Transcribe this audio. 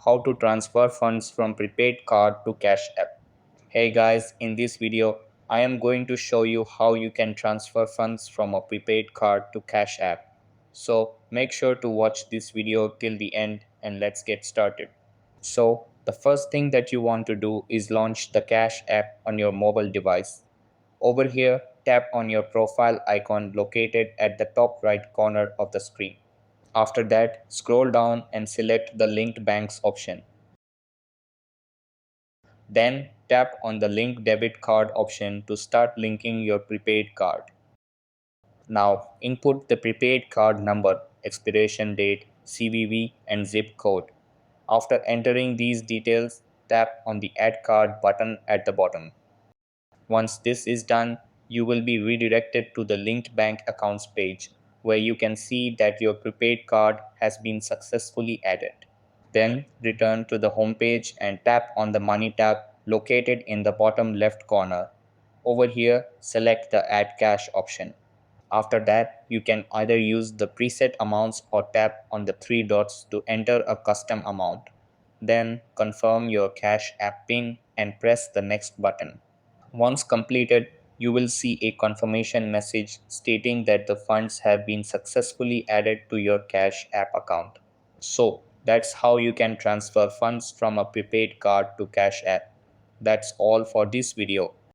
how to transfer funds from prepaid card to cash app. Hey guys, in this video, I am going to show you how you can transfer funds from a prepaid card to cash app. So make sure to watch this video till the end and let's get started. So the first thing that you want to do is launch the cash app on your mobile device. Over here, tap on your profile icon located at the top right corner of the screen. After that, scroll down and select the linked banks option. Then tap on the link debit card option to start linking your prepaid card. Now input the prepaid card number, expiration date, CVV and zip code. After entering these details, tap on the add card button at the bottom. Once this is done, you will be redirected to the linked bank accounts page where you can see that your prepaid card has been successfully added. Then return to the home page and tap on the Money tab located in the bottom left corner. Over here, select the Add Cash option. After that, you can either use the preset amounts or tap on the three dots to enter a custom amount. Then confirm your Cash App PIN and press the Next button. Once completed, you will see a confirmation message stating that the funds have been successfully added to your Cash App account. So, that's how you can transfer funds from a prepaid card to Cash App. That's all for this video.